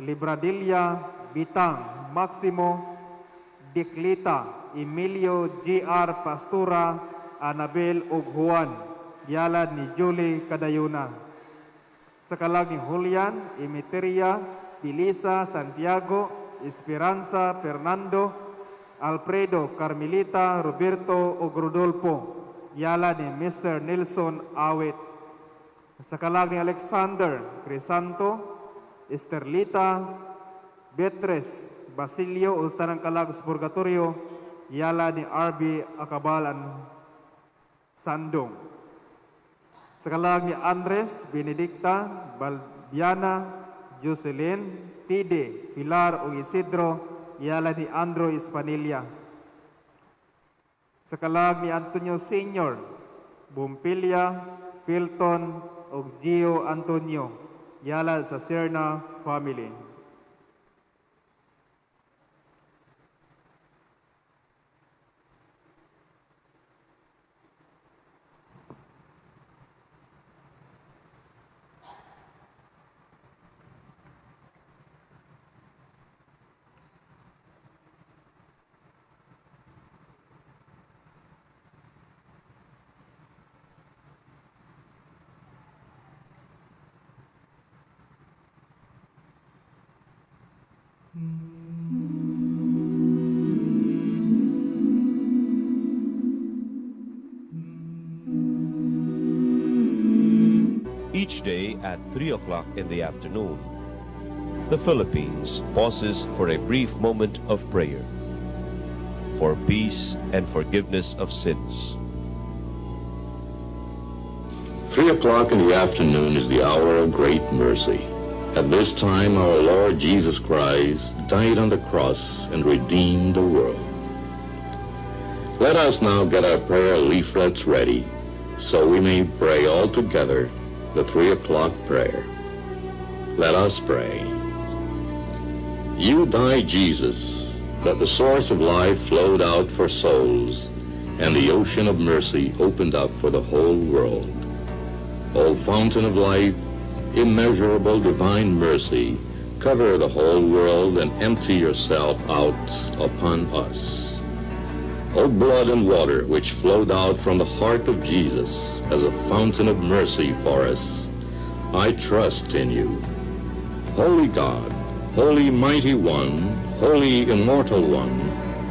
Libradilla Bitang Maximo, Diklita Emilio G.R. Pastura, Anabel ug Juan, yalad ni Julie Kadayuna. Sa kalag ni Julian Emeteria, Pilisa Santiago, Esperanza Fernando, Alfredo Carmelita Roberto ug Rodolfo, yalad ni Mr. Nelson Awit. Sa kalag ni Alexander Crisanto, Esterlita Betres Basilio o tanang kalag sa Purgatorio, yala ni RB Akabalan Sandong. Sa kalag ni Andres Benedicta Balbiana Jocelyn Tide Pilar o Isidro, yala ni Andrew Espanilia. Sa kalag ni Antonio Senior Bumpilia Filton o Gio Antonio, yala sa Serna family. Each day at 3 o'clock in the afternoon, the Philippines pauses for a brief moment of prayer for peace and forgiveness of sins. 3 o'clock in the afternoon is the hour of great mercy. At this time, our Lord Jesus Christ died on the cross and redeemed the world. Let us now get our prayer leaflets ready so we may pray all together the 3 o'clock prayer. Let us pray. You died, Jesus, that the source of life flowed out for souls, and the ocean of mercy opened up for the whole world. O fountain of life, immeasurable divine mercy, cover the whole world and empty yourself out upon us. O blood and water which flowed out from the heart of Jesus as a fountain of mercy for us, I trust in you. Holy God, Holy Mighty One, Holy Immortal One,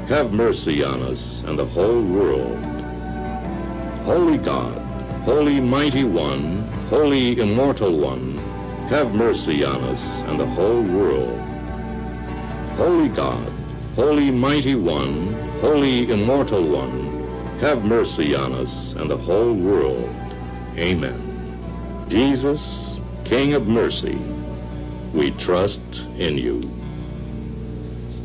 have mercy on us and the whole world. Holy God, Holy Mighty One, Holy Immortal One, have mercy on us and the whole world. Holy God, Holy Mighty One, Holy Immortal One, have mercy on us and the whole world. Amen. Jesus, King of mercy, we trust in you.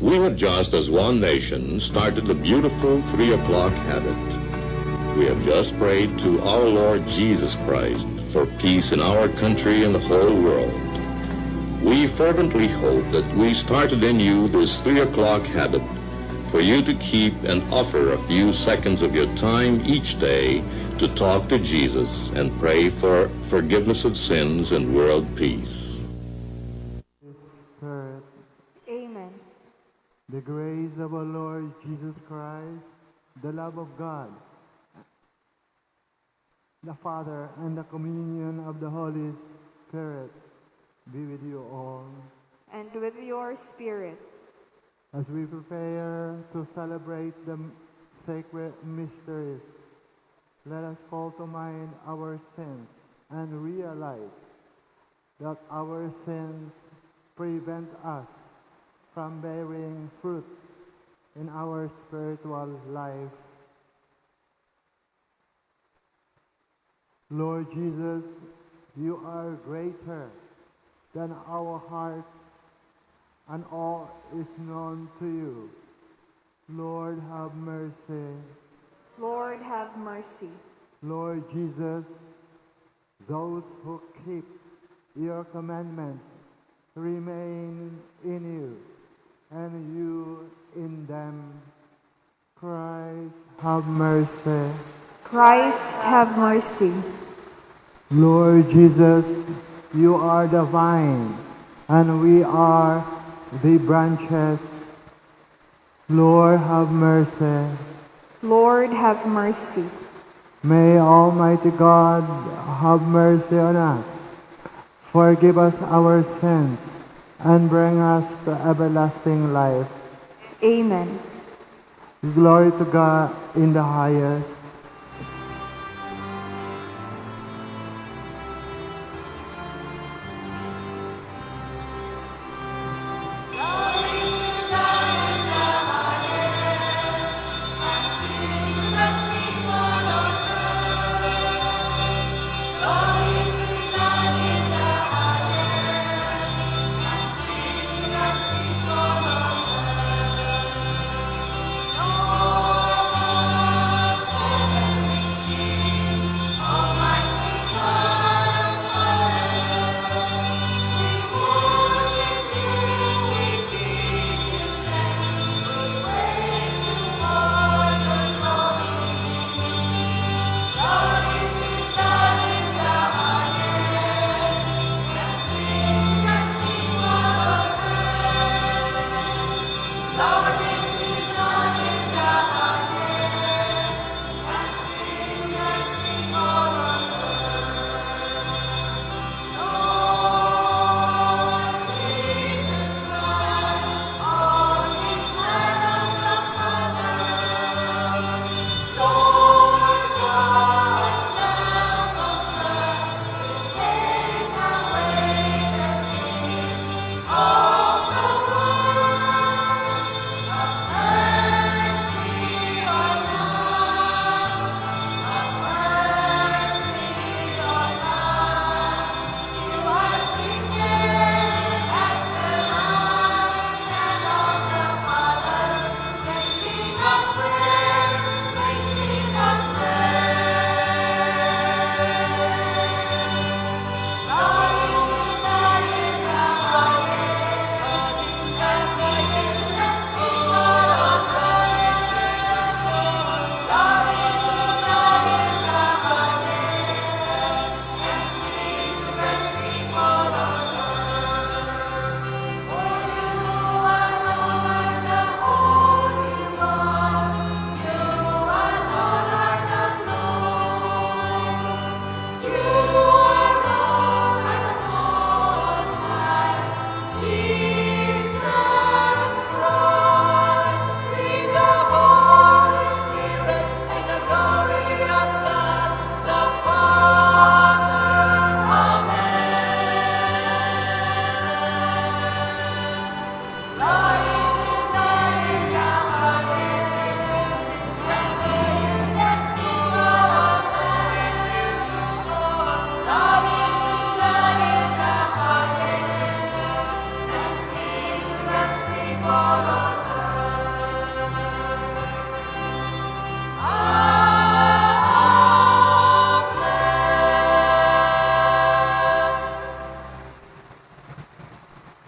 We have just, as one nation, started the beautiful 3 o'clock habit. We have just prayed to our Lord Jesus Christ for peace in our country and the whole world. We fervently hope that we started in you this 3 o'clock habit for you to keep and offer a few seconds of your time each day to talk to Jesus and pray for forgiveness of sins and world peace. Spirit, Amen. the grace of our Lord Jesus Christ, the love of God, the Father, and the communion of the Holy Spirit be with you all. And with your spirit, As we prepare to celebrate the sacred mysteries, let us call to mind our sins and realize that our sins prevent us from bearing fruit in our spiritual life. Lord Jesus, you are greater than our hearts, and all is known to you. Lord, have mercy. Lord, have mercy. Lord Jesus, those who keep your commandments remain in you, and you in them. Christ, have mercy. Christ, have mercy. Lord Jesus, you are the vine, and we are the branches. Lord, have mercy. Lord, have mercy. May Almighty God have mercy on us, forgive us our sins, and bring us to everlasting life. Amen. Glory to God in the highest.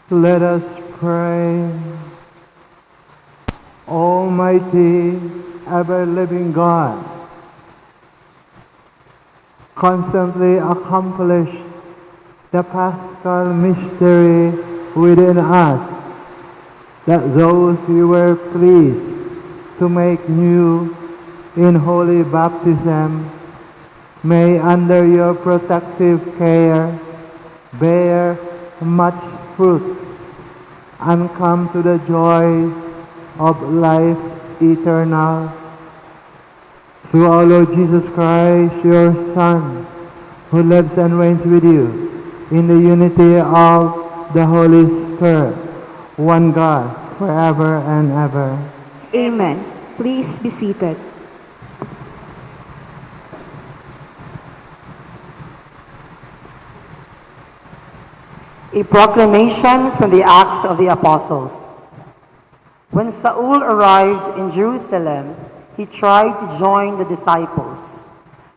Let us pray. Almighty, ever-living God, constantly accomplish the Paschal mystery within us, that those you were pleased to make new in holy baptism may under your protective care bear much fruit and come to the joys of life eternal. Through our Lord Jesus Christ, your Son, who lives and reigns with you in the unity of the Holy Spirit, one God, forever and ever. Amen. Please be seated. A proclamation from the Acts of the Apostles. When Saul arrived in Jerusalem, he tried to join the disciples,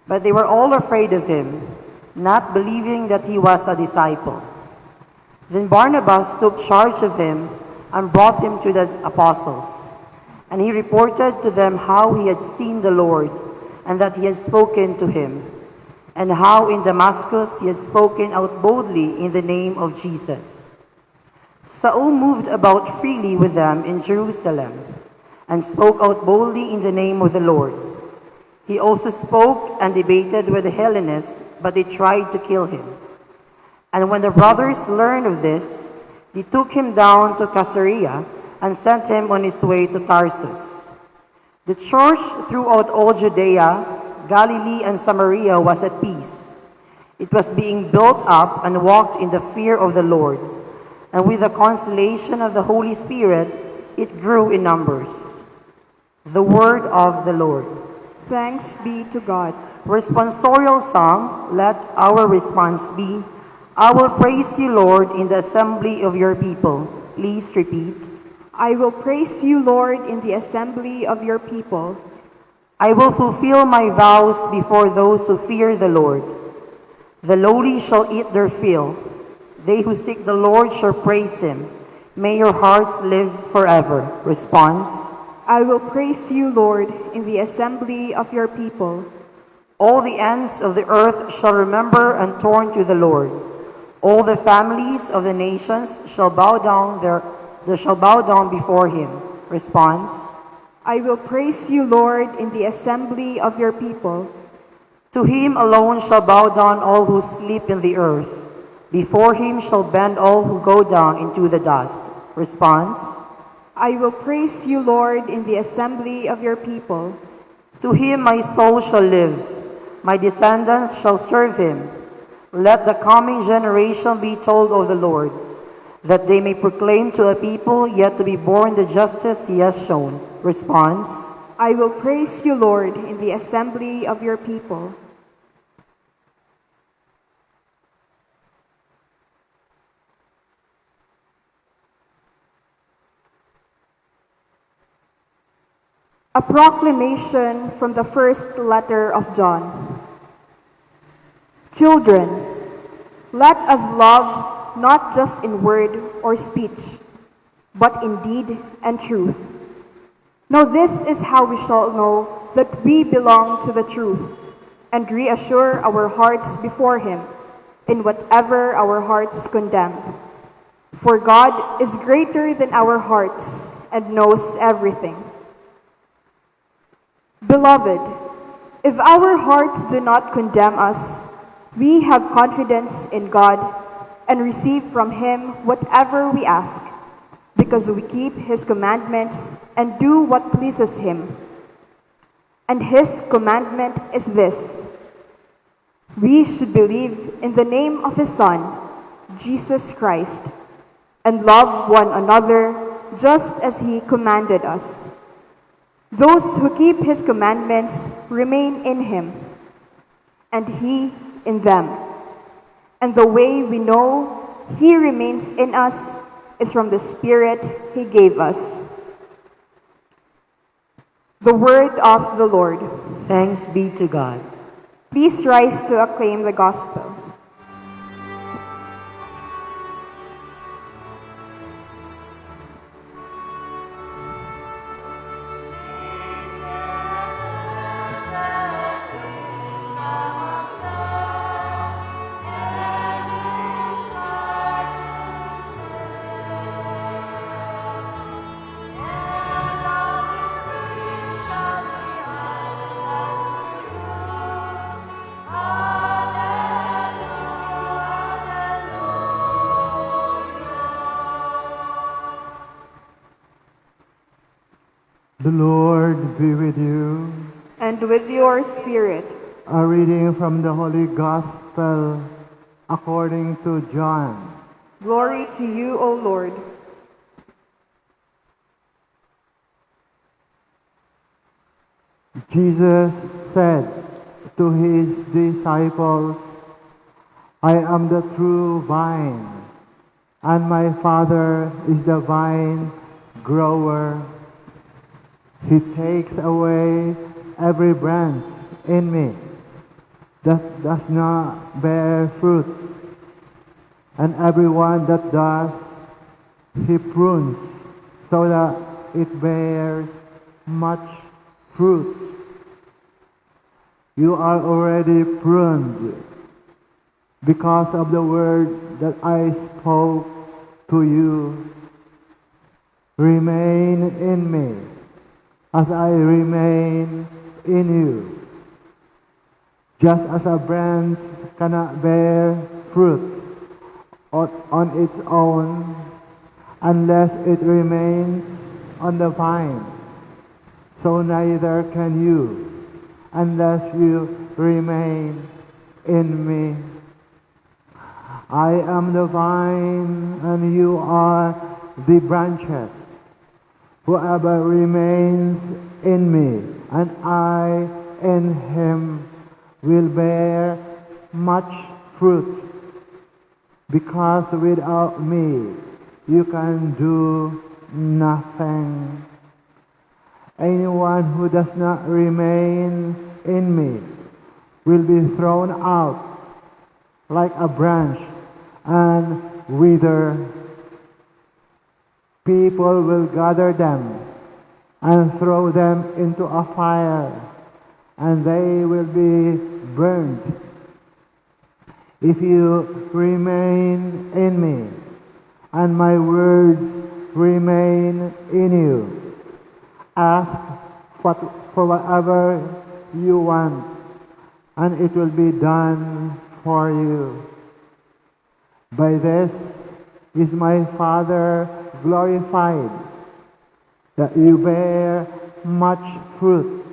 but they were all afraid of him, not believing that he was a disciple. Then Barnabas took charge of him and brought him to the apostles, and he reported to them how he had seen the Lord and that he had spoken to him, and how in Damascus he had spoken out boldly in the name of Jesus. Saul moved about freely with them in Jerusalem and spoke out boldly in the name of the Lord. He also spoke and debated with the Hellenists, but they tried to kill him. And when the brothers learned of this, they took him down to Caesarea and sent him on his way to Tarsus. The church throughout all Judea, Galilee, and Samaria was at peace. It was being built up and walked in the fear of the Lord, and with the consolation of the Holy Spirit, it grew in numbers. The word of the Lord. Thanks be to God. Responsorial song, let our response be, I will praise you, Lord, in the assembly of your people. Please repeat. I will praise you, Lord, in the assembly of your people. I will fulfill my vows before those who fear the Lord. The lowly shall eat their fill. They who seek the Lord shall praise him. May your hearts live forever. Response. I will praise you, Lord, in the assembly of your people. All the ends of the earth shall remember and turn to the Lord. All the families of the nations shall bow down before him. Response. I will praise you, Lord, in the assembly of your people. To him alone shall bow down all who sleep in the earth. Before him shall bend all who go down into the dust. Response. I will praise you, Lord, in the assembly of your people. To him my soul shall live. My descendants shall serve him. Let the coming generation be told of the Lord, that they may proclaim to a people yet to be born the justice he has shown. Response. I will praise you, Lord, in the assembly of your people. A proclamation from the first letter of John. Children, let us love not just in word or speech, but in deed and truth. Now this is how we shall know that we belong to the truth, and reassure our hearts before him in whatever our hearts condemn. For God is greater than our hearts and knows everything. Beloved, if our hearts do not condemn us, we have confidence in God and receive from him whatever we ask, because we keep his commandments and do what pleases him. And his commandment is this: we should believe in the name of his Son, Jesus Christ, and love one another just as he commanded us. Those who keep his commandments remain in him, and he in them. And the way we know he remains in us is from the Spirit he gave us. The word of the Lord. Thanks be to God. Please rise to acclaim the gospel. The Lord be with you. And with your spirit. A reading from the Holy Gospel according to John. Glory to you, O Lord. Jesus said to his disciples, I am the true vine, and my Father is the vine grower. He takes away every branch in me that does not bear fruit, and every one that does, he prunes so that it bears much fruit. You are already pruned because of the word that I spoke to you. Remain in me as I remain in you. Just as a branch cannot bear fruit on its own unless it remains on the vine, so neither can you unless you remain in me. I am the vine and you are the branches. Whoever remains in me and I in him will bear much fruit, because without me you can do nothing. Anyone who does not remain in me will be thrown out like a branch and wither. People will gather them and throw them into a fire, and they will be burnt. If you remain in me, and my words remain in you, ask for whatever you want, and it will be done for you. By this is my Father glorified, that you bear much fruit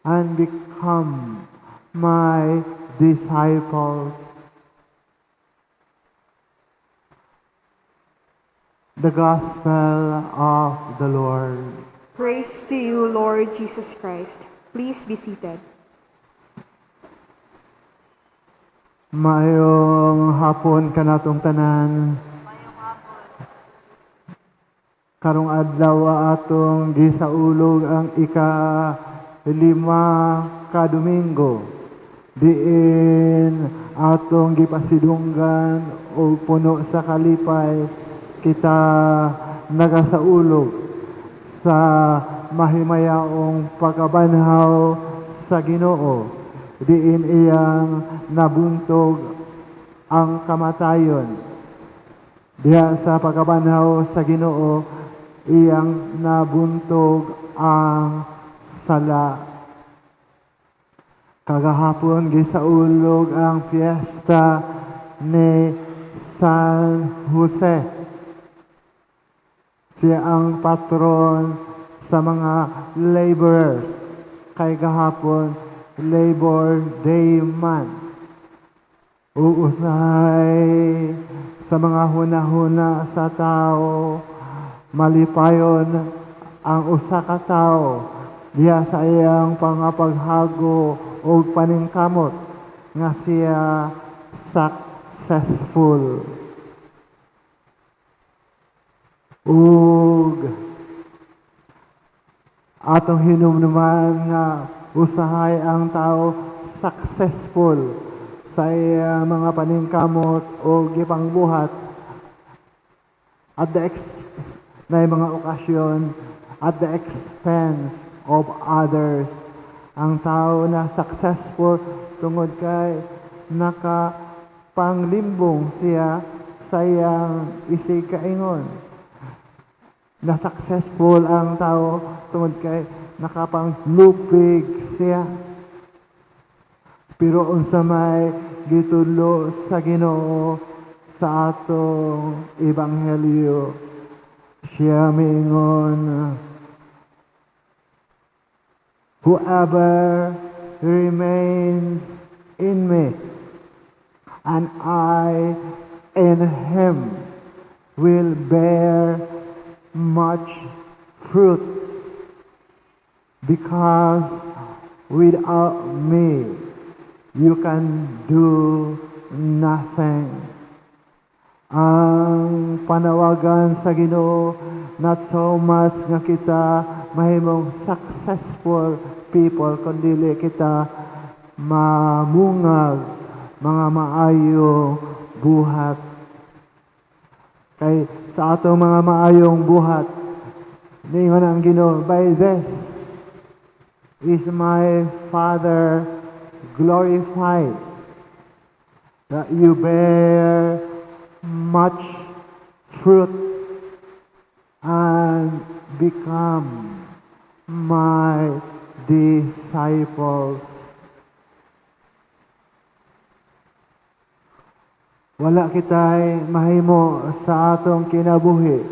and become my disciples. The Gospel of the Lord. Praise to you, Lord Jesus Christ. Please be seated. Maayong hapon kanatong tanan. Karong adlaw atong gisaulog ang ika-5 ka Domingo. Diin atong gipasidunggan o puno sa kalipay kita nagasaulog sa mahimayaong pagkabanhaw sa Ginoo. Diin iyang nabuntog ang kamatayon. Diha sa pagkabanhaw sa Ginoo, iyang nabuntog ang sala. Kagahapon gisaulog ang piyesta ni San Jose. Siya ang patron sa mga laborers. Kay gahapon, Labor Day man. Uusay sa mga hunahuna sa tao, malipayon ang usa ka tao diha sa iyang pangapaghago o paningkamot nga siya successful. Ug atong hinumduman nga usahay ang tao successful sa iyang mga paningkamot o gipangbuhat at na mga okasyon at the expense of others. Ang tao na successful tungod kay nakapanglimbong siya sa iyang isig kaingon. Na successful ang tao tungod kay nakapanglupig siya. Pero unsa may gitulo sa Ginoo sa atong ebanghelyo, siya miingon, whoever remains in me and I in him will bear much fruit, because without me you can do nothing. Ang panawagan sa Ginoo, not so much nga kita mahimong successful people, kundi kita mamungag mga maayong buhat. Kay sa atong mga maayong buhat, niingon ang Ginoo, by this is my Father glorified, that you bear much fruit and become my disciples. Wala kitay mahimo sa atong kinabuhi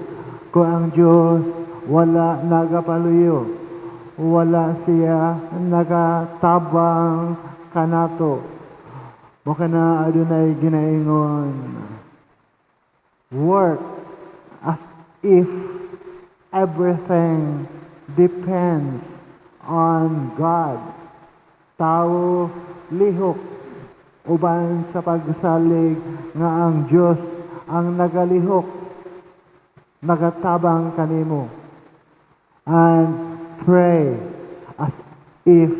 kung ang Diyos wala nagapaluyo, wala siya nagatabang kanato. Mo kana adunay ginaingon, work as if everything depends on God. Tao lihok uban sa pagsalig nga ang Diyos ang nagalihok, nagatabang kanimo. And pray as if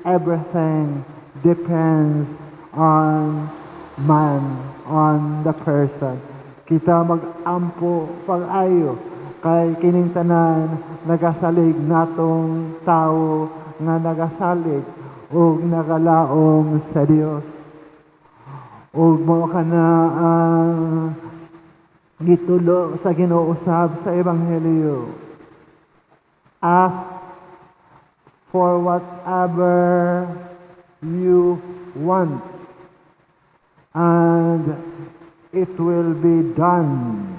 everything depends on man, on the person. Kita mag-ampo pag-ayo kay kining tanan nagasalig natong tao nga nagasalig o nagalaom sa Dios. O mo ka na gitulo sa ginuusab sa Ebanghelyo. Ask for whatever you want, and it will be done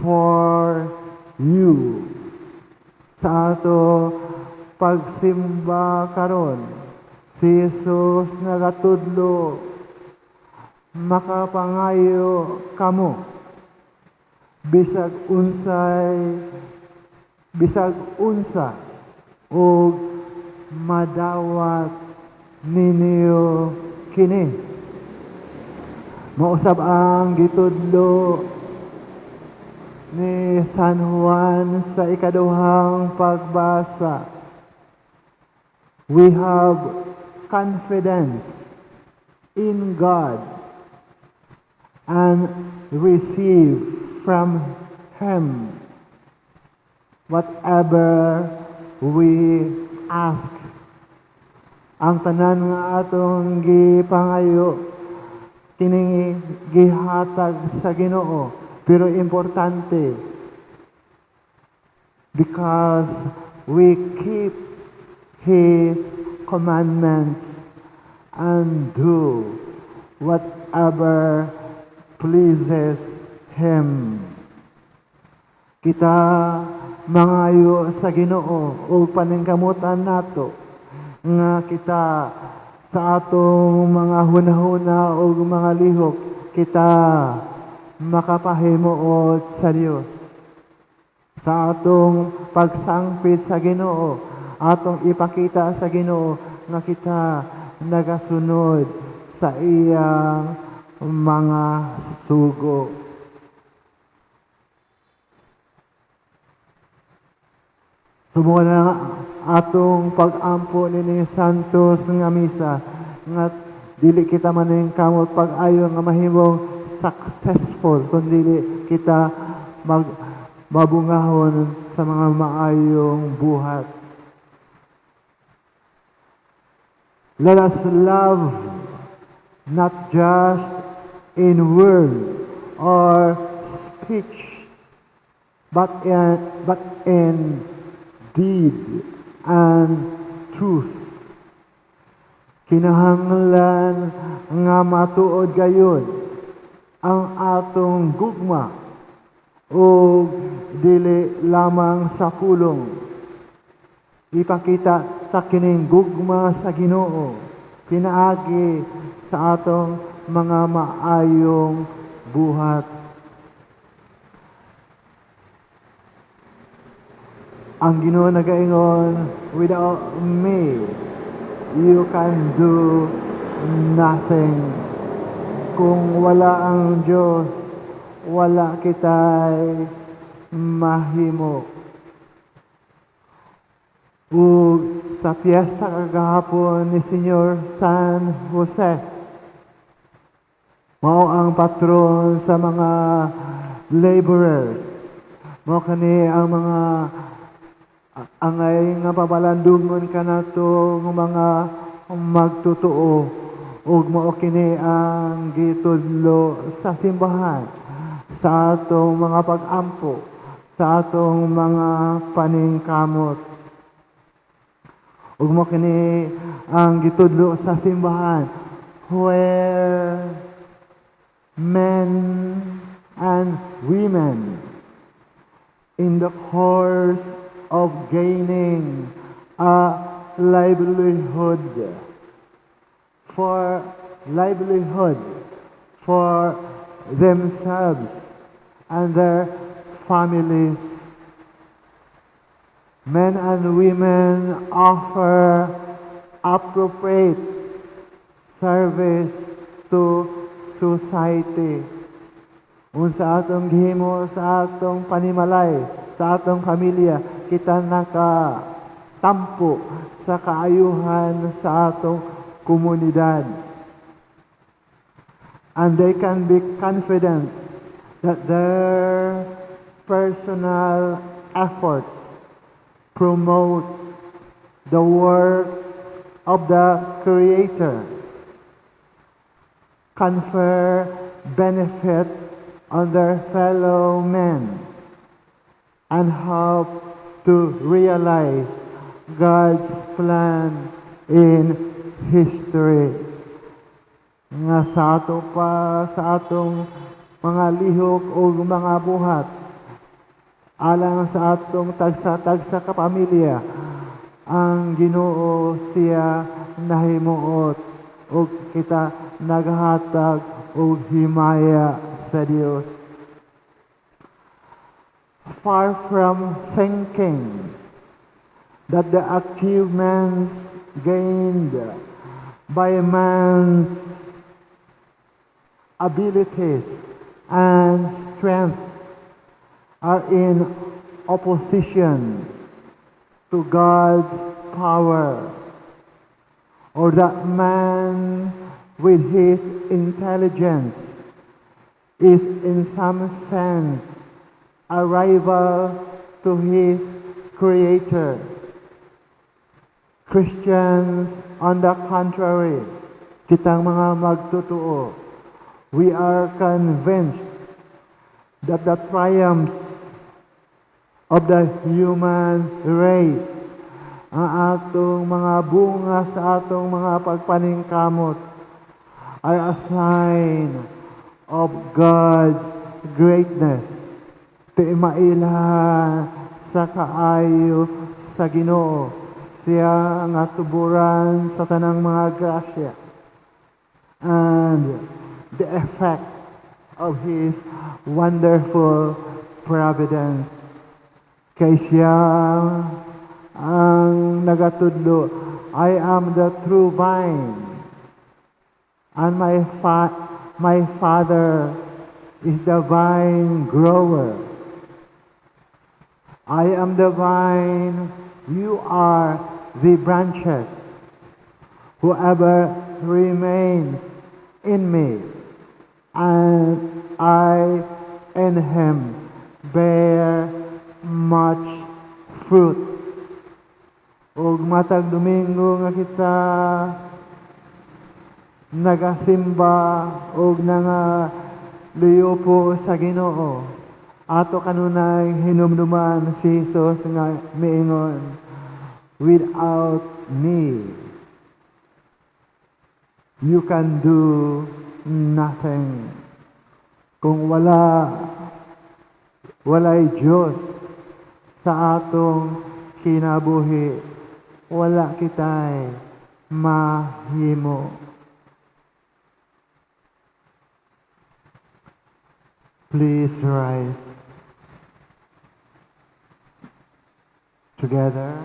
for you. Sa ato pagsimba karon, si Jesus nagatudlo, makapangayo kamo bisag unsa o madawat ninyo kini. Mausab ang gitudlo ni San Juan sa ikaduhang pagbasa. We have confidence in God and receive from Him whatever we ask. Ang tanan nga atong gipangayo kining gihatag sa Ginoo, pero importante because we keep His commandments and do whatever pleases Him. Kita mangayo sa Ginoo o paningkamutan nato nga kita sa atong mga hunahuna o mga lihok kita makapahimuot sa Dios. Sa atong pagsangpit sa Ginoo, atong ipakita sa Ginoo nga kita nagasunod sa iyang mga sugo. Sumuna na atong pag-ampo ni Santos nga misa nga dili kita maning kamot pag-ayo nga mahimong successful kundi kita mabungahon sa mga maayong buhat. Let us love not just in word or speech, but in deed and truth. Kinahanglan nga matuod gayon ang atong gugma o dili lamang sa pulong. Ipakita ta kining gugma sa Ginoo pinaagi sa atong mga maayong buhat. Ang Ginoo nagaingon, without me, you can do nothing. Kung wala ang Diyos, wala kitay mahimo. Ug sa piyesta kagahapon ni Senyor San Jose, mao ang patron sa mga laborers. Mao kani ang mga angay nga pabalandungon kanato ng mga magtutuo ug mao kini ang gitudlo sa simbahan sa atong mga pag-ampo, sa atong mga paningkamot. Ug mo kini ang gitudlo sa simbahan where men and women in the course of gaining a livelihood for themselves and their families. Men and women offer appropriate service to society. Unsa atong gihimo sa atong panimalay, sa atong pamilya, kita nakatampo sa kaayuhan sa atong komunidad. And they can be confident that their personal efforts promote the work of the Creator, confer benefit on their fellow men, and help to realize God's plan in history. Nga sa atong mga lihok o mga buhat, alang sa atong tagsa-tagsa ka pamilya, ang Ginoo siya nahimuot o kita naghatag o himaya sa Dios. Far from thinking that the achievements gained by man's abilities and strength are in opposition to God's power, or that man with his intelligence is in some sense a rival to his Creator. Christians, on the contrary, kitang mga magtutuo, we are convinced that the triumphs of the human race, ang atong mga bunga sa atong mga pagpaningkamot, are a sign of God's greatness. Timaila sa kaayo sa Ginoo. Siya ang atuburan sa tanang mga grasya. And the effect of His wonderful providence. Kay siya ang nagatudlo, I am the true vine, and my Father is the vine grower. I am the vine, you are the branches. Whoever remains in me, and I in him, bear much fruit. Ug matag Domingo nga kita nagasimba ug nga liupo sa Ginoo. Ato kanunay hinumduman si Jesus nga miingon, without me, you can do nothing. Kung walay Diyos sa atong kinabuhi, wala kitay mahimo. Please rise. Together.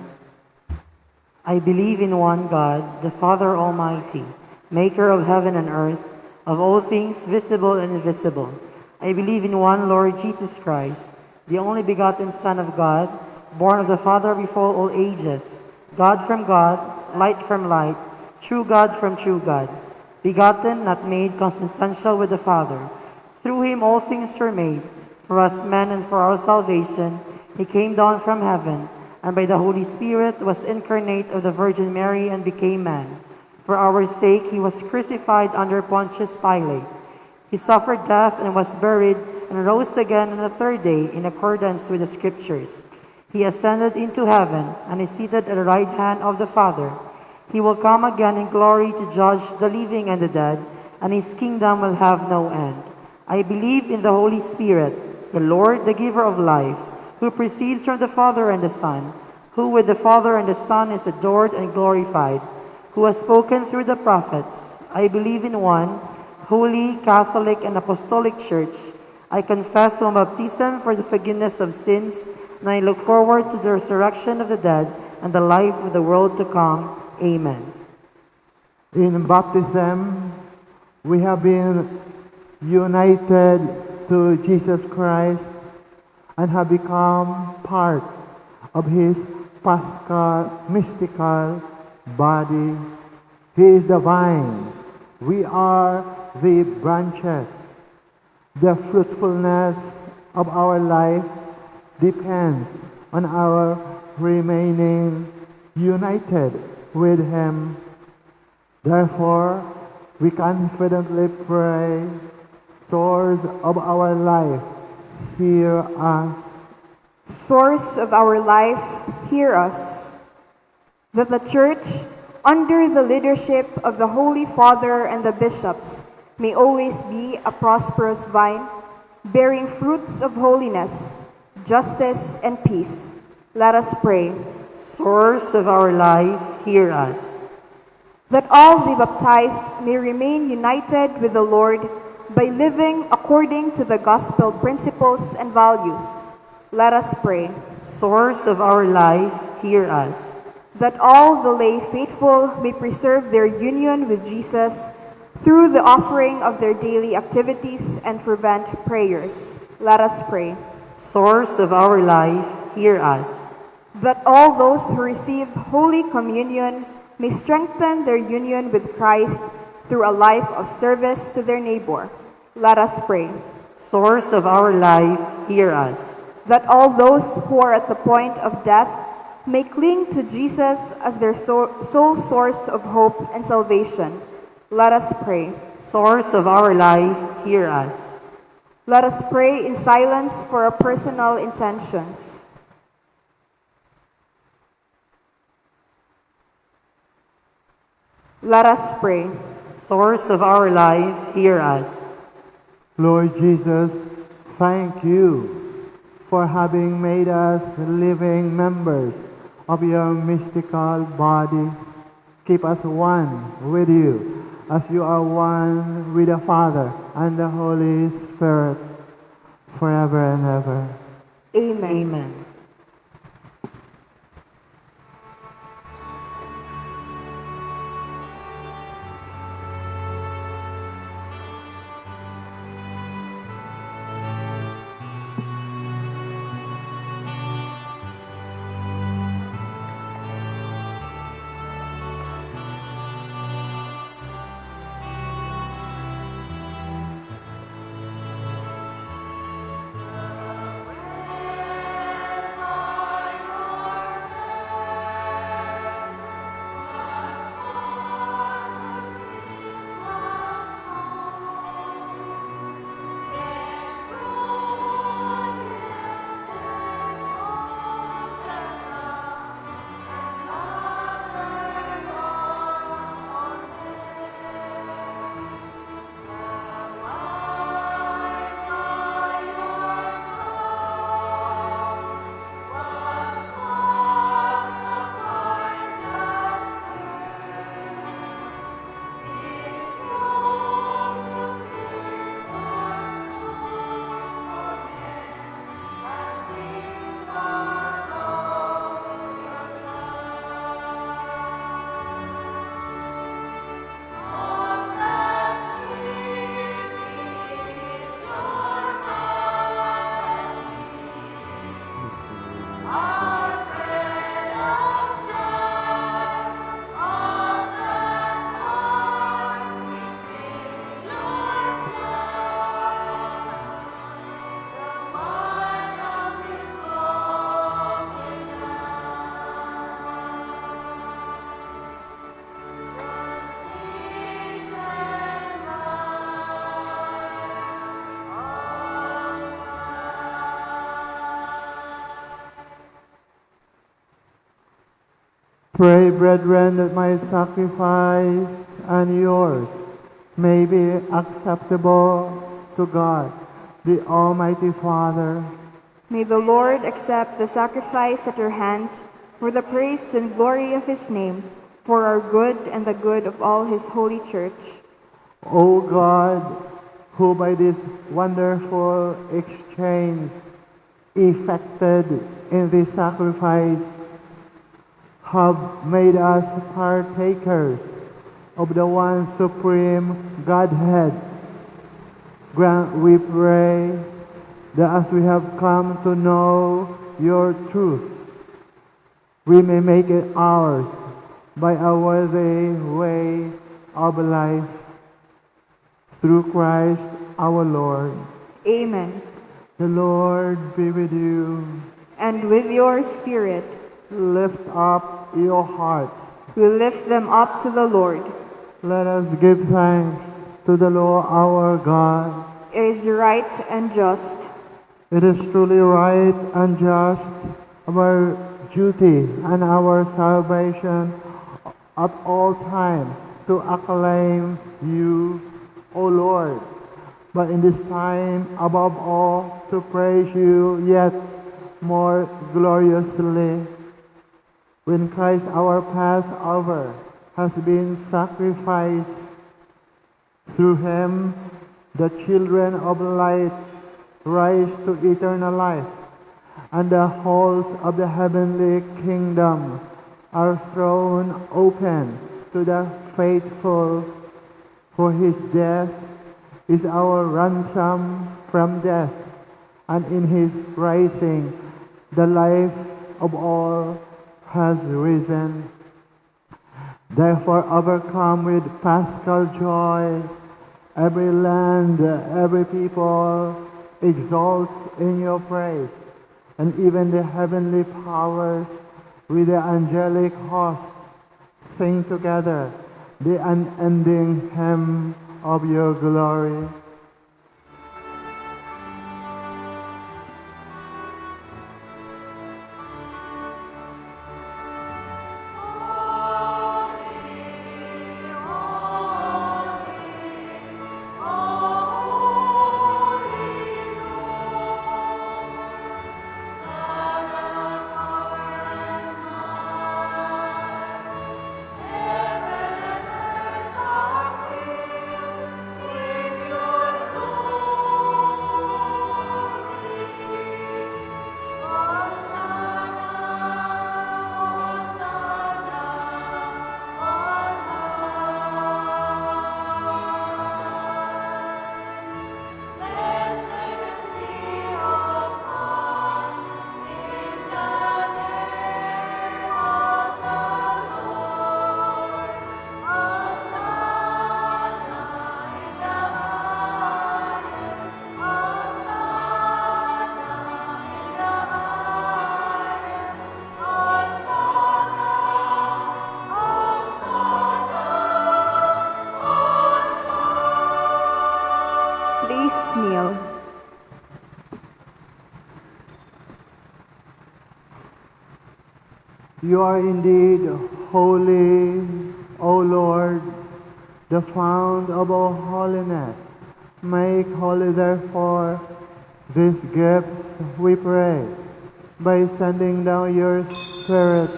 I believe in one God, the Father Almighty, maker of heaven and earth, of all things visible and invisible. I believe in one Lord Jesus Christ, the only begotten Son of God, born of the Father before all ages, God from God, light from light, true God from true God, begotten, not made, consubstantial with the Father. Through him all things were made. For us men and for our salvation, he came down from heaven, and by the Holy Spirit was incarnate of the Virgin Mary and became man. For our sake he was crucified under Pontius Pilate. He suffered death and was buried, and rose again on the third day in accordance with the Scriptures. He ascended into heaven and is seated at the right hand of the Father. He will come again in glory to judge the living and the dead, and his kingdom will have no end. I believe in the Holy Spirit, the Lord, the giver of life, who proceeds from the Father and the Son, who with the Father and the Son is adored and glorified, who has spoken through the prophets. I believe in one holy, Catholic, and Apostolic Church. I confess one baptism for the forgiveness of sins, and I look forward to the resurrection of the dead and the life of the world to come. Amen. In baptism, we have been united to Jesus Christ and have become part of his paschal, mystical body. He is the vine. We are the branches. The fruitfulness of our life depends on our remaining united with him. Therefore, we confidently pray, source of our life, hear us. Source of our life, hear us. That the Church, under the leadership of the Holy Father and the bishops, may always be a prosperous vine, bearing fruits of holiness, justice, and peace. Let us pray. Source of our life, hear us. That all the baptized may remain united with the Lord by living according to the gospel principles and values. Let us pray. Source of our life, hear us. That all the lay faithful may preserve their union with Jesus through the offering of their daily activities and fervent prayers. Let us pray. Source of our life, hear us. That all those who receive Holy Communion may strengthen their union with Christ through a life of service to their neighbor. Let us pray. Source of our life, hear us. That all those who are at the point of death may cling to Jesus as their sole source of hope and salvation. Let us pray. Source of our life, hear us. Let us pray in silence for our personal intentions. Let us pray. Source of our life, hear us. Lord Jesus, thank you for having made us living members of your mystical body. Keep us one with you as you are one with the Father and the Holy Spirit forever and ever. Amen. Amen. Pray, brethren, that my sacrifice and yours may be acceptable to God, the Almighty Father. May the Lord accept the sacrifice at your hands for the praise and glory of his name, for our good and the good of all his holy church. O God, who by this wonderful exchange effected in this sacrifice have made us partakers of the one supreme Godhead, grant, we pray, that as we have come to know your truth, we may make it ours by a worthy way of life. Through Christ our Lord. Amen. The Lord be with you. And with your spirit, Lift up your hearts. we lift them up to the Lord. Let us give thanks to the Lord our God. It is right and just, It is truly right and just, our duty and our salvation at all times to acclaim you, O Lord, but in this time above all to praise you yet more gloriously. When Christ our Passover has been sacrificed, through him the children of light rise to eternal life, and the halls of the heavenly kingdom are thrown open to the faithful. For his death is our ransom from death, and in his rising the life of all has risen. Therefore, overcome with paschal joy, every land, every people exalts in your praise, and even the heavenly powers with the angelic hosts sing together the unending hymn of your glory. Please kneel. You are indeed holy, O Lord, the fount of all holiness. Make holy, therefore, these gifts, we pray, by sending down your Spirit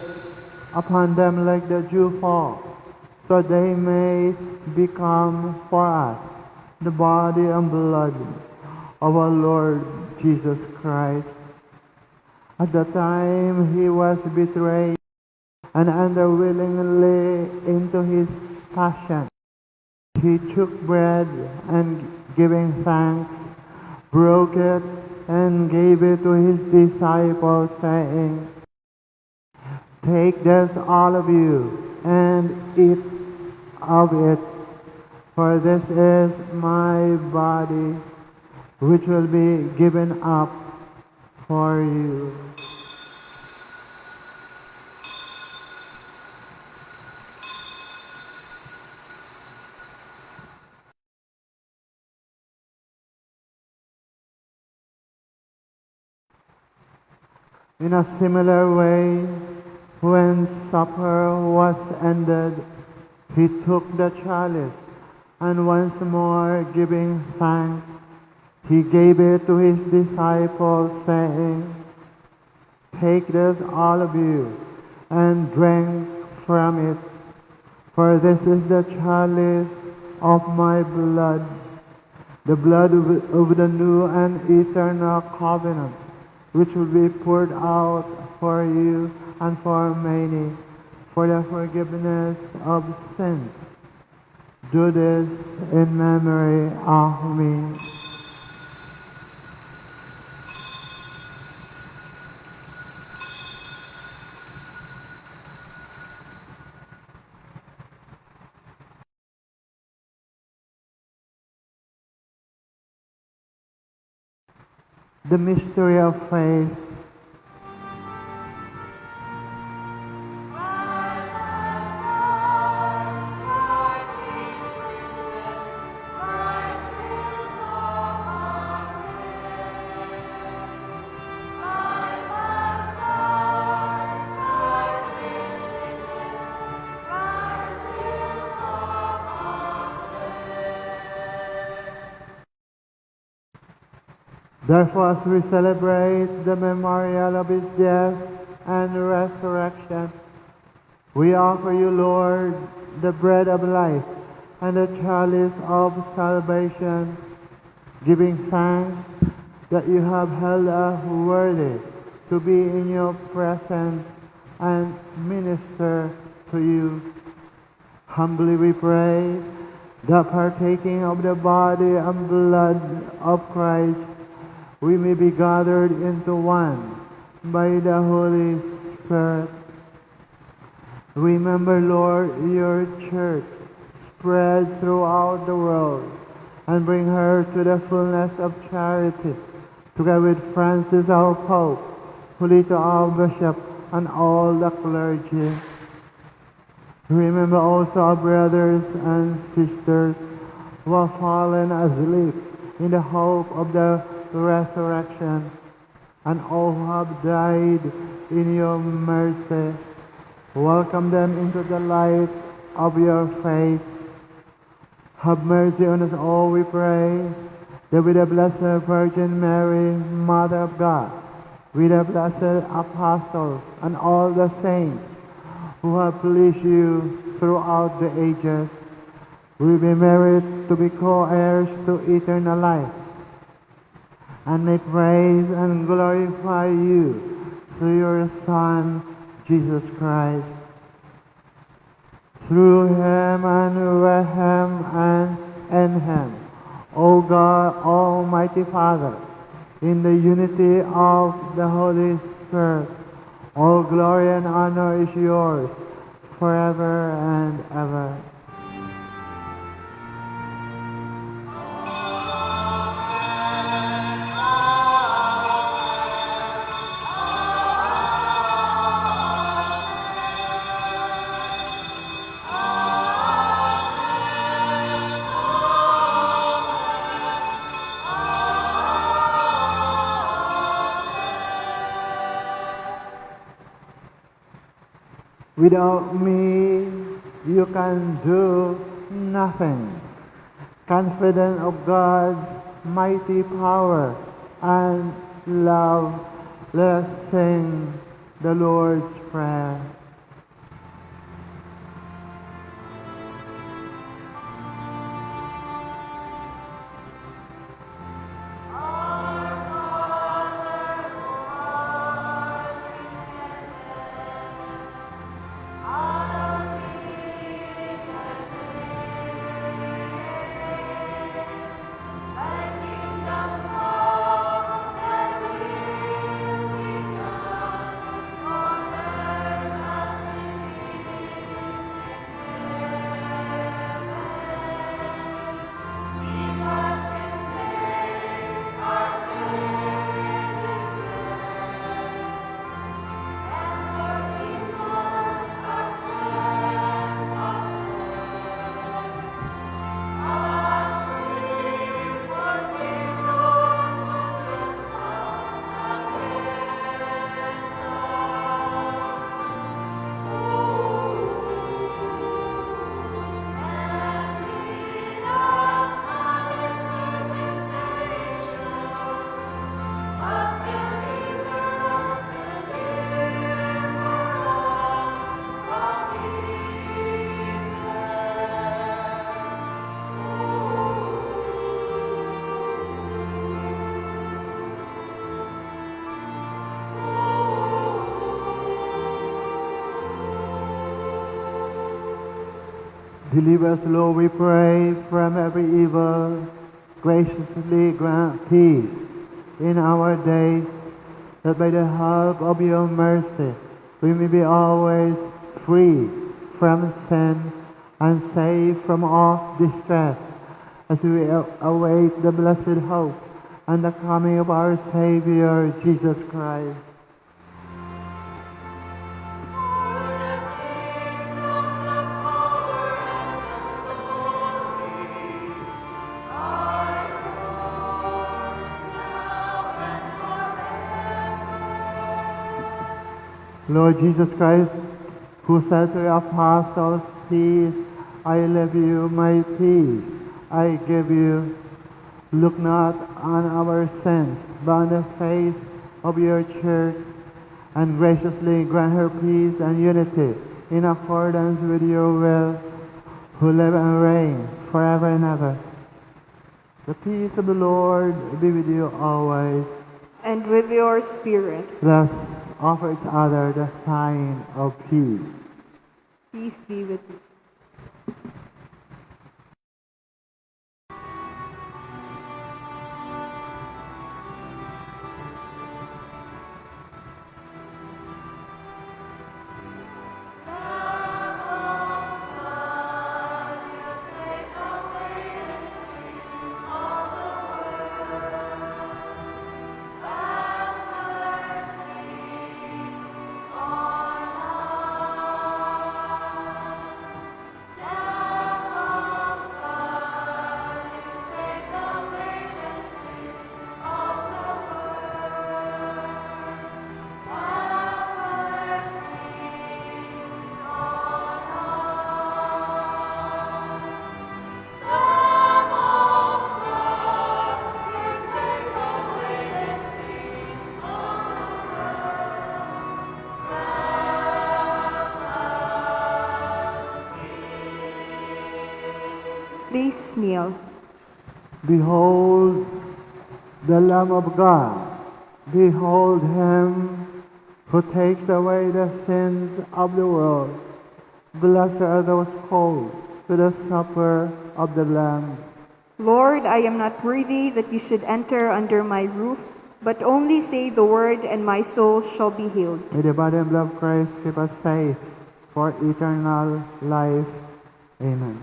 upon them like the dewfall, so they may become for us the body and blood of our Lord Jesus Christ. At the time he was betrayed and unwillingly into his passion, he took bread and giving thanks, broke it and gave it to his disciples, saying, "Take this, all of you, and eat of it, for this is my body, which will be given up for you." In a similar way, When supper was ended, he took the chalice, and once more giving thanks, he gave it to his disciples, saying, "Take this, all of you, and drink from it, for this is the chalice of my blood, the blood of the new and eternal covenant, which will be poured out for you and for many, for the forgiveness of sins. Do this in memory of me." The mystery of faith. Therefore, as we celebrate the memorial of his death and resurrection, we offer you, Lord, the bread of life and the chalice of salvation, giving thanks that you have held us worthy to be in your presence and minister to you. Humbly we pray that partaking of the body and blood of Christ, we may be gathered into one by the Holy Spirit. Remember, Lord, your church spread throughout the world, and bring her to the fullness of charity, together with Francis our Pope, Tolentino our Bishop, and all the clergy. Remember also our brothers and sisters who have fallen asleep in the hope of the resurrection, and all who have died in your mercy. Welcome them into the light of your face. Have mercy on us all, we pray, that with the Blessed Virgin Mary, Mother of God, with the blessed apostles and all the saints who have pleased you throughout the ages, we be merited to be co-heirs to eternal life, and may praise and glorify you through your Son, Jesus Christ. Through him and with him and in him, O God, Almighty Father, in the unity of the Holy Spirit, all glory and honor is yours forever and ever. Without me, you can do nothing. Confident of God's mighty power and love, let us sing the Lord's Prayer. Deliver us, Lord, we pray, from every evil. Graciously grant peace in our days, that by the help of your mercy we may be always free from sin and safe from all distress, as we await the blessed hope and the coming of our Savior, Jesus Christ. Lord Jesus Christ, who said to the apostles, "Peace I leave you, my peace I give you," look not on our sins, but on the faith of your church, and graciously grant her peace and unity in accordance with your will, who live and reign forever and ever. The peace of the Lord be with you always. And with your spirit. Let us offer each other the sign of peace. Peace be with you. Please kneel. Behold the Lamb of God. Behold him who takes away the sins of the world. Blessed are those called to the supper of the Lamb. Lord, I am not worthy that you should enter under my roof, but only say the word, and my soul shall be healed. May the body and blood of Christ keep us safe for eternal life. Amen.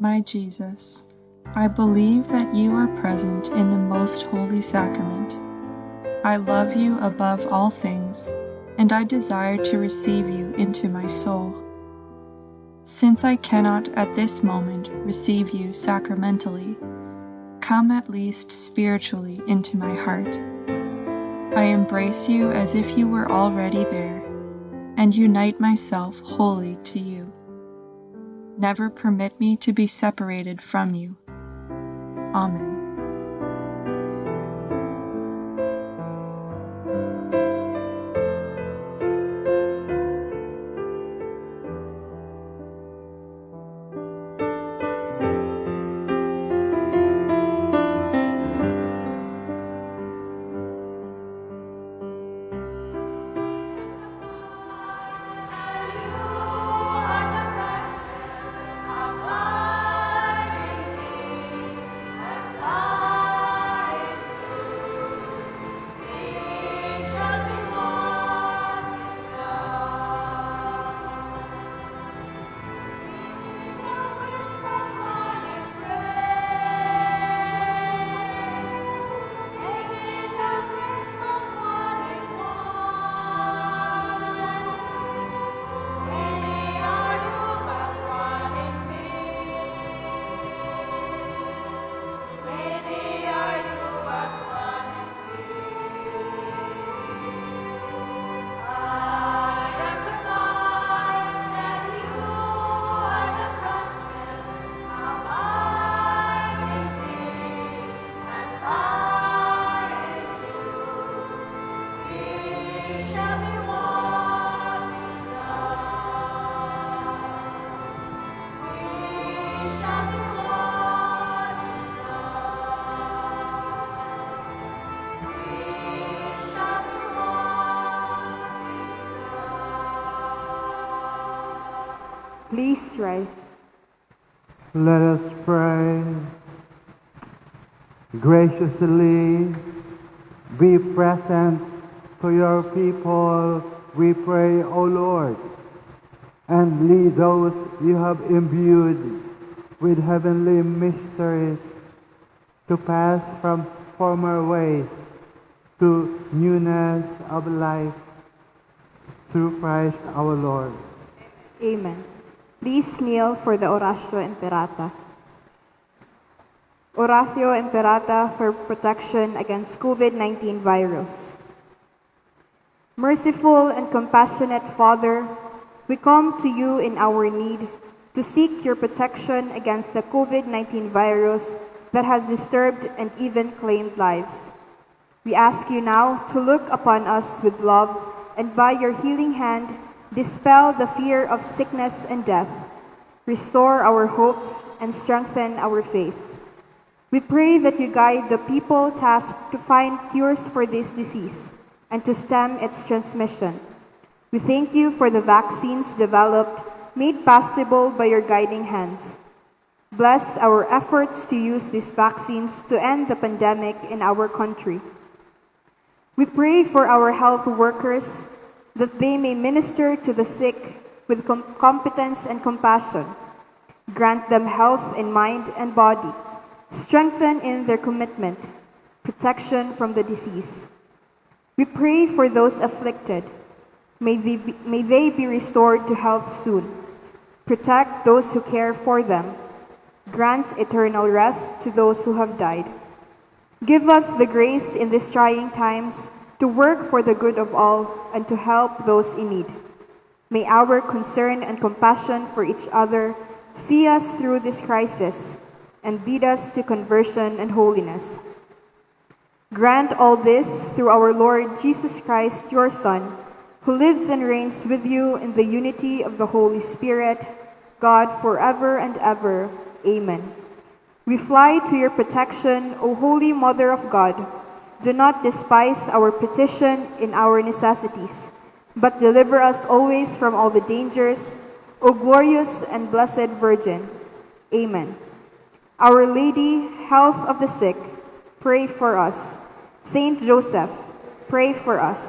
My Jesus, I believe that you are present in the most holy sacrament. I love you above all things, and I desire to receive you into my soul. Since I cannot at this moment receive you sacramentally, come at least spiritually into my heart. I embrace you as if you were already there, and unite myself wholly to you. Never permit me to be separated from you. Amen. As Please rise. Let us pray. Graciously be present to your people, we pray, O Lord, and lead those you have imbued with heavenly mysteries to pass from former ways to newness of life through Christ our Lord. Amen. Please kneel for the Oratio Imperata. Oratio Imperata for protection against COVID-19 virus. Merciful and compassionate Father, we come to you in our need to seek your protection against the COVID-19 virus that has disturbed and even claimed lives. We ask you now to look upon us with love and by your healing hand, dispel the fear of sickness and death, restore our hope, and strengthen our faith. We pray that you guide the people tasked to find cures for this disease and to stem its transmission. We thank you for the vaccines developed, made possible by your guiding hands. Bless our efforts to use these vaccines to end the pandemic in our country. We pray for our health workers that they may minister to the sick with competence and compassion. Grant them health in mind and body. Strengthen in their commitment, protection from the disease. We pray for those afflicted. May they be restored to health soon. Protect those who care for them. Grant eternal rest to those who have died. Give us the grace in these trying times to work for the good of all and to help those in need. May our concern and compassion for each other see us through this crisis and lead us to conversion and holiness. Grant all this through our Lord Jesus Christ, your Son, who lives and reigns with you in the unity of the Holy Spirit, God forever and ever. Amen. We fly to your protection, O Holy Mother of God. Do not despise our petition in our necessities, but deliver us always from all the dangers, O glorious and blessed Virgin. Amen. Our Lady, health of the sick, pray for us. Saint Joseph, pray for us.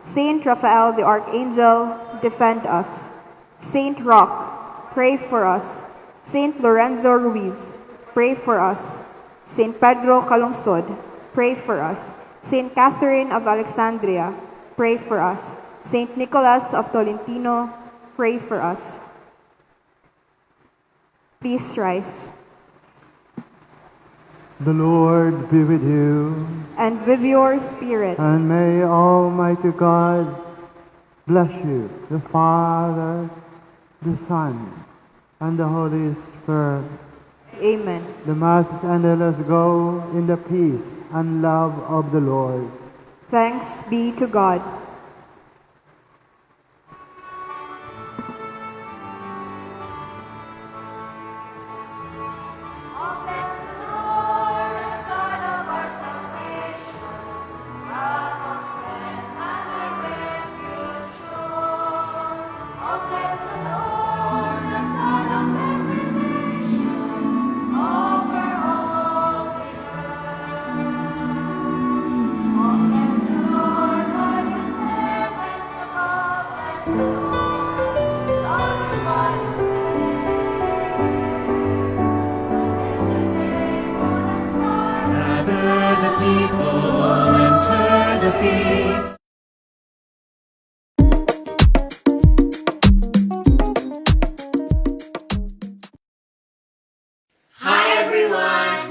Saint Raphael the Archangel, defend us. Saint Roch, pray for us. Saint Lorenzo Ruiz, pray for us. Saint Pedro Calungsod, pray for us. Saint Catherine of Alexandria, pray for us. Saint Nicholas of Tolentino, pray for us. Please rise. The Lord be with you. And with your spirit. And may Almighty God bless you, the Father, the Son, and the Holy Spirit. Amen. The Mass is ended. Let us go in the peace and love of the Lord. Thanks be to God.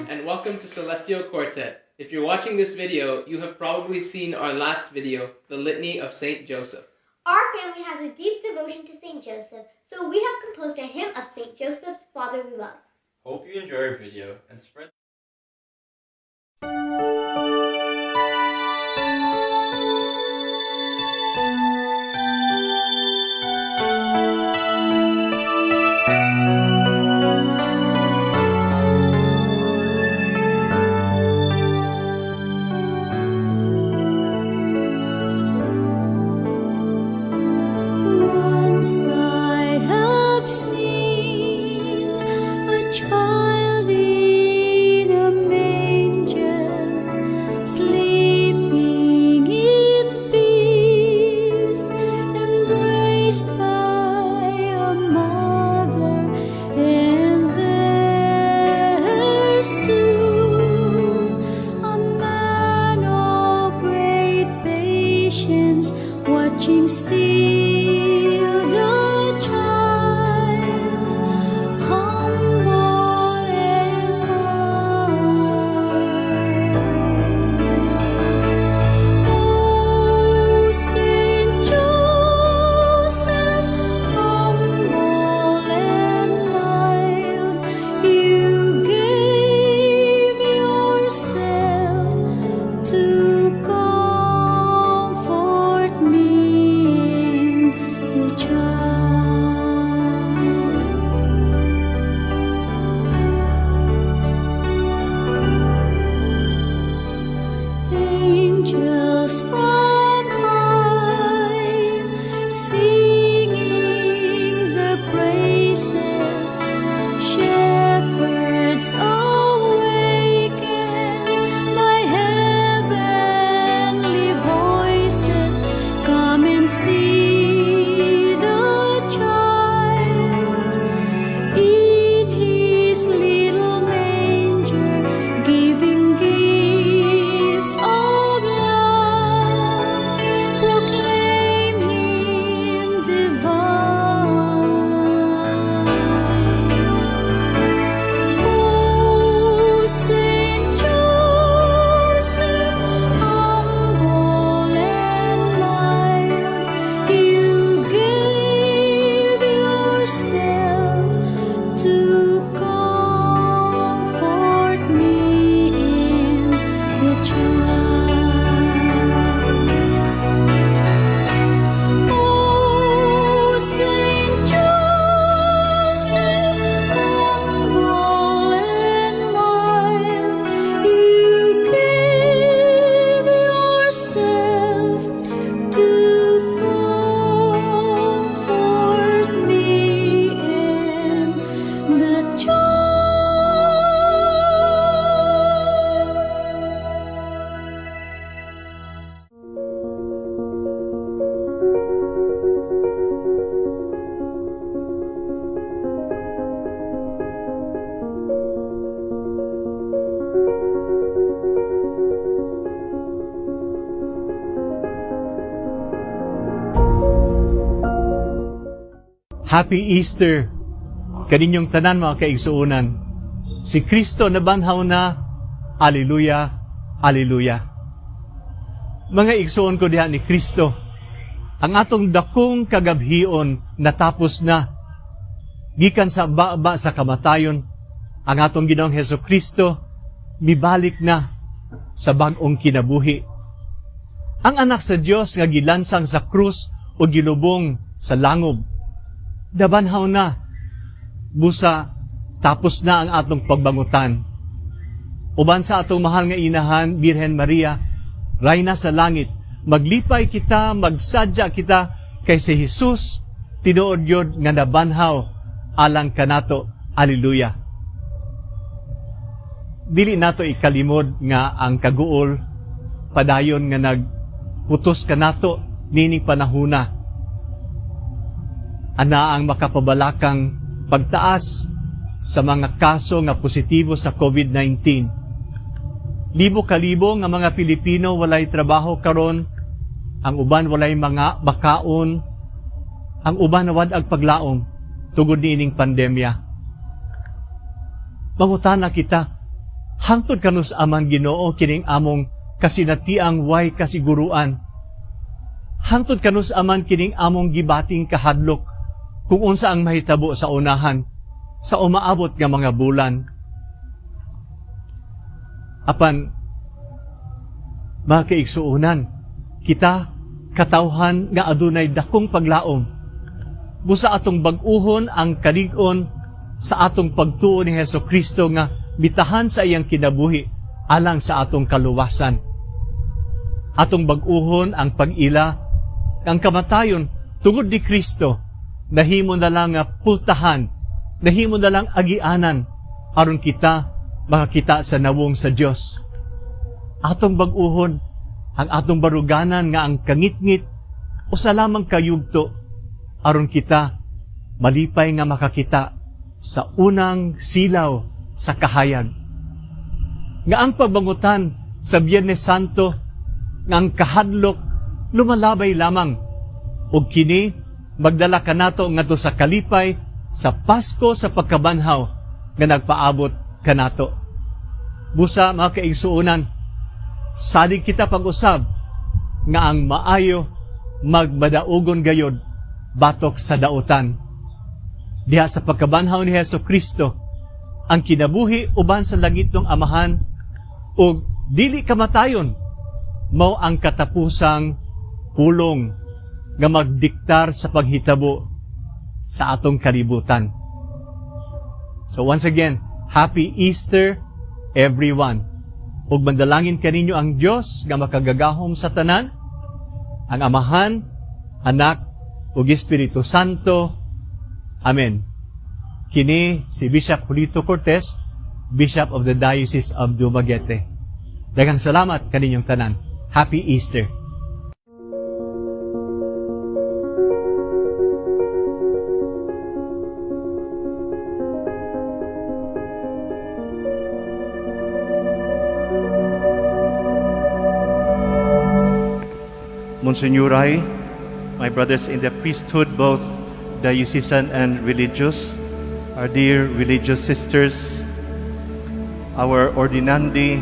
And welcome to Celestial Quartet. If you're watching this video, you have probably seen our last video, the Litany of Saint Joseph. Our family has a deep devotion to Saint Joseph, so we have composed a hymn of Saint Joseph's fatherly love. Hope you enjoy our video and spread watching still the child, humble and mild. Oh, Saint Joseph, humble and mild, you gave yourself to comfort me in the child. Angels from high, singing their praises, shepherds awakened by heavenly voices, come and see the child in his little manger, giving gifts of love, proclaim him divine. Oh, Saint Joseph, humble and mild, you gave yourself to comfort me in the child. Oh, Saint Joseph, humble and mild, you gave yourself to comfort me in the child. Happy Easter kaninyong tanan mga kaigsuunan. Si Kristo nabanhaw na. Alleluia, alleluia. Mga igsuon ko diha ni Kristo, ang atong dakong kagabhion natapos na. Gikan sa baba sa kamatayon, ang atong Ginoong Hesus Kristo mibalik na sa bag-ong kinabuhi. Ang anak sa Dios nga gilansang sa krus o gilubong sa langob, dabanhaw na. Busa, tapos na ang atong pagbangutan. Uban sa atong mahal nga inahan, Birhen Maria, rayna sa langit, maglipay kita, magsadya kita, kay si Jesus, tinuod yun nga nabanhaw, alang kanato. Alleluia. Dili nato ikalimod nga ang kaguol, padayon nga nagputos kanato, nining panahuna. Ana ang makapabalakang pagtaas sa mga kaso nga positibo sa COVID-19. Libo-kalibo nga mga Pilipino walay trabaho karon, ang uban walay mga bakaon, ang uban nawad ag paglaom tugod niining pandemya. Mangutana kita, hangtod kanus amang Ginoo kining among kasinatiang way kasiguruan. Hangtod kanus aman kining among gibating kahadlok kung unsa ang mahitabo sa unahan sa umaabot nga mga bulan. Apan, mga kaigsuunan, kita katawhan nga adunay dakong paglaom. Busa atong bag-uhon ang kalig-on sa atong pagtuo ni Hesus Kristo nga bitahan sa iyang kinabuhi alang sa atong kaluwasan. Atong bag-uhon ang pag-ila, ang kamatayon tungod ni Kristo, nahimo na lang pultahan, nahimo na lang agianan, aron kita makakita sa nawong sa Dios. Atong bag-uhon ang atong baruganan nga ang kangit-ngit o sa lamang kayugto, aron kita malipay nga makakita sa unang silaw sa kahayag. Nga ang pagbangutan sa Biyernes Santo, nga ang kahadlok lumalabay lamang ug kini magdala kanato ngadto sa kalipay sa Pasko sa pagkabanhaw nga nagpaabot kanato. Busa mga kaigsuonan, salig kita pag-usab nga ang maayo magbadaugon gayod batok sa dautan. Diha sa pagkabanhaw ni Hesukristo, ang kinabuhi uban sa langit ng Amahan ug dili kamatayon mao ang katapusang pulong nga magdiktar sa paghitabo sa atong kalibutan. So once again, Happy Easter everyone. Ug mandalangin kaninyo ang Dios nga makagagahom sa tanan, ang Amahan, Anak, ug Espiritu Santo. Amen. Kini si Bishop Julito Cortez, Bishop of the Diocese of Dumaguete. Daghang salamat kaninyong tanan. Happy Easter. Monsignori, my brothers in the priesthood, both diocesan and religious, our dear religious sisters, our ordinandi,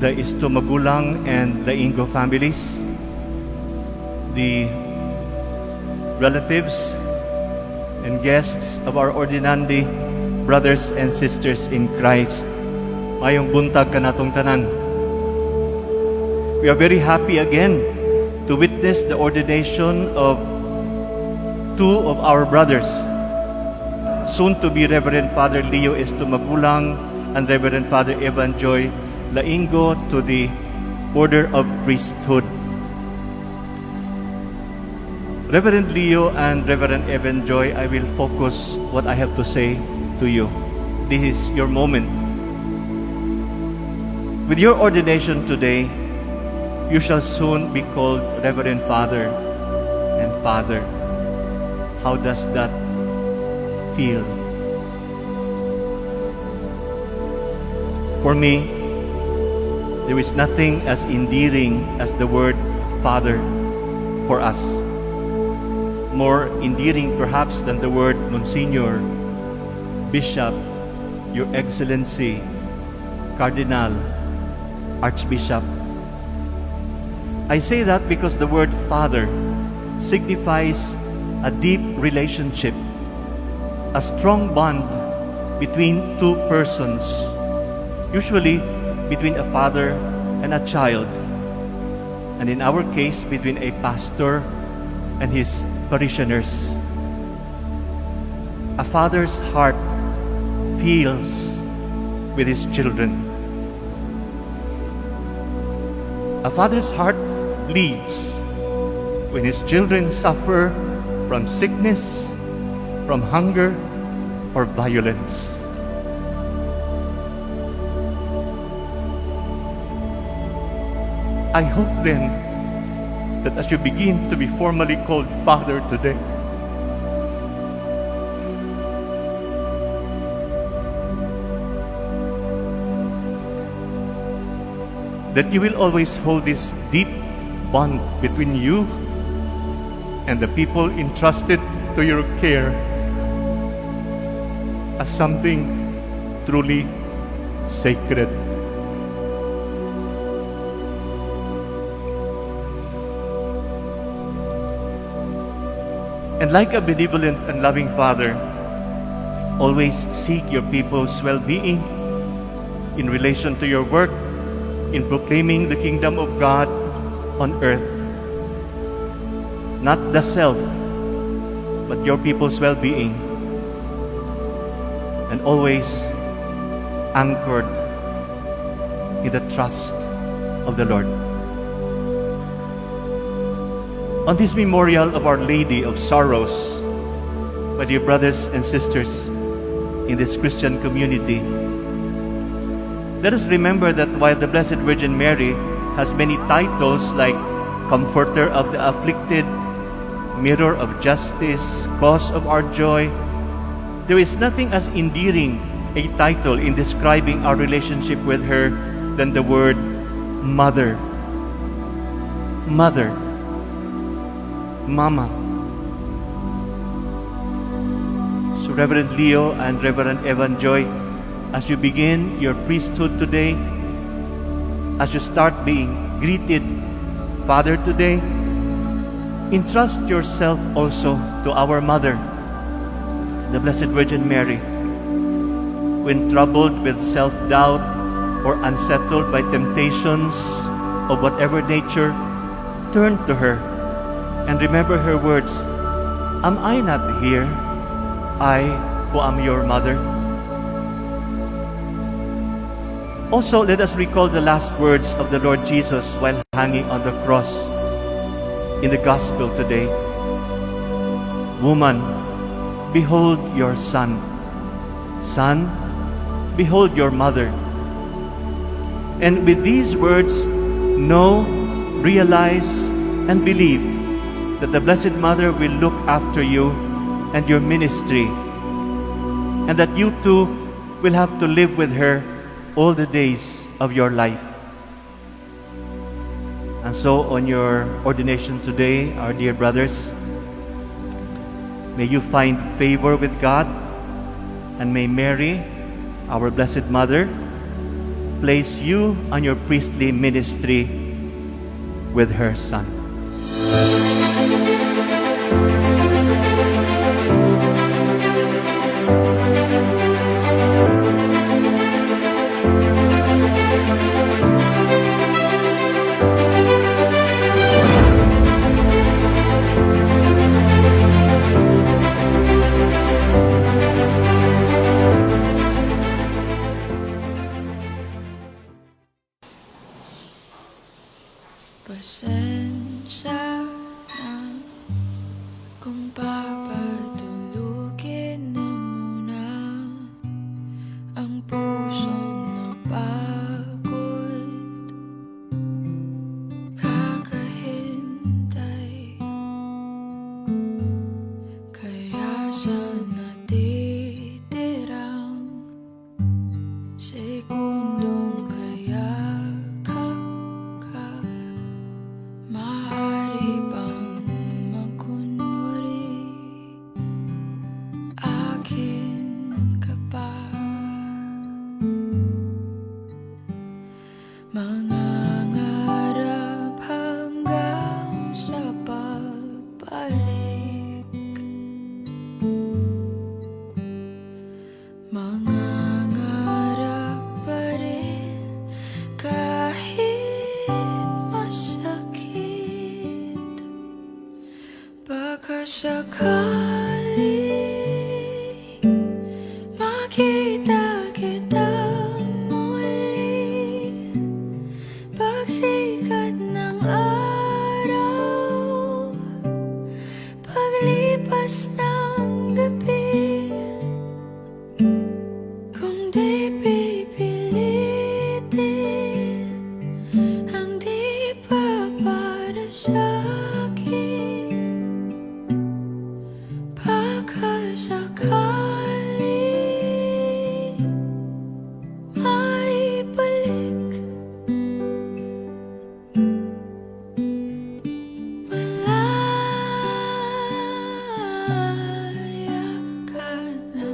the Istomagulang and the Ingo families, the relatives and guests of our ordinandi, brothers and sisters in Christ. Mayong buntag kanatong tanan. We are very happy again to witness the ordination of two of our brothers, soon to be Reverend Father Leo Estomagulang and Reverend Father Evan Joy Laingo to the Order of Priesthood. Reverend Leo and Reverend Evan Joy, I will focus what I have to say to you. This is your moment. With your ordination today, you shall soon be called Reverend Father and Father. How does that feel? For me, there is nothing as endearing as the word Father for us. More endearing perhaps than the word Monsignor, Bishop, Your Excellency, Cardinal, Archbishop. I say that because the word Father signifies a deep relationship, a strong bond between two persons, usually between a father and a child, and in our case, between a pastor and his parishioners. A father's heart feels with his children. A father's heart bleeds when his children suffer from sickness, from hunger, or violence. I hope then that as you begin to be formally called Father today, that you will always hold this deep bond between you and the people entrusted to your care as something truly sacred. And like a benevolent and loving Father, always seek your people's well-being in relation to your work in proclaiming the kingdom of God on earth. Not the self, but your people's well-being. And always anchored in the trust of the Lord. On this memorial of Our Lady of Sorrows, my dear brothers and sisters in this Christian community, let us remember that while the Blessed Virgin Mary has many titles like Comforter of the Afflicted, Mirror of Justice, Cause of our Joy, there is nothing as endearing a title in describing our relationship with her than the word Mother. Mother. Mama. So Reverend Leo and Reverend Evan Joy, as you begin your priesthood today, as you start being greeted Father today, entrust yourself also to our Mother, the Blessed Virgin Mary. When troubled with self-doubt or unsettled by temptations of whatever nature, turn to her and remember her words, "Am I not here, I who am your mother?" Also, let us recall the last words of the Lord Jesus while hanging on the cross in the Gospel today. "Woman, behold your son. Son, behold your mother." And with these words, know, realize, and believe that the Blessed Mother will look after you and your ministry, and that you too will have to live with her all the days of your life. And so on your ordination today, our dear brothers, may you find favor with God, and may Mary, our Blessed Mother, place you on your priestly ministry with her Son. Pasensya na kung papatulugin na muna ang pusong napagod, kakahintay, kaya sa natitirang segundong kaya maaari bang magkunwari akin ka pa? Mangangarap hanggang sa pagbalik, mangangarap pa rin kahit masakit. Baka sakali makita kitang muli, pagsikat ng araw, paglipas ng gabi. Kung di pipilitin ang di pa para sa'kin, baka sakali maibalik. Malaya ka na,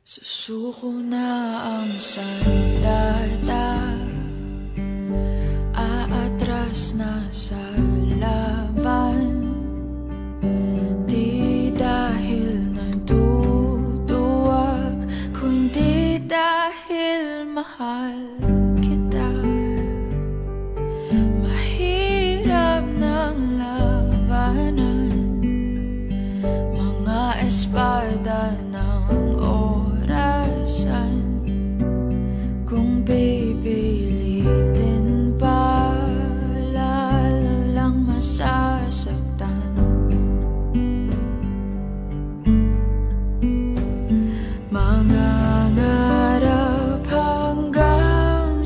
susuko na ang sandata, aatras na sa laban. Di dahil naduduwag, kundi dahil mahal kita. Mahirap ng labanan, mga espada ng orasan. Kung pipilitin pa, lalo lang masasaktan. Mangangarap hanggang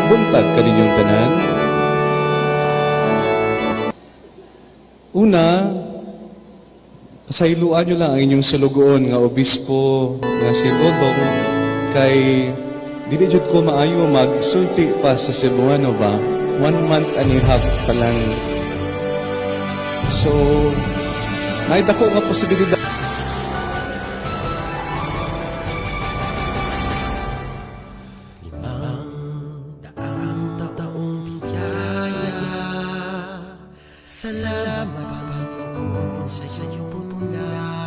buntag kaninyong tanan. Una, pasayloan nyo lang ang inyong salugoon nga obispo nga si Dodong kay dili jud ko maayo magsulti pa sa Cebuano ba. 1 month and a half pa lang. So, may dako nga posibilidad. Salamat Panginoon sa iyong puna.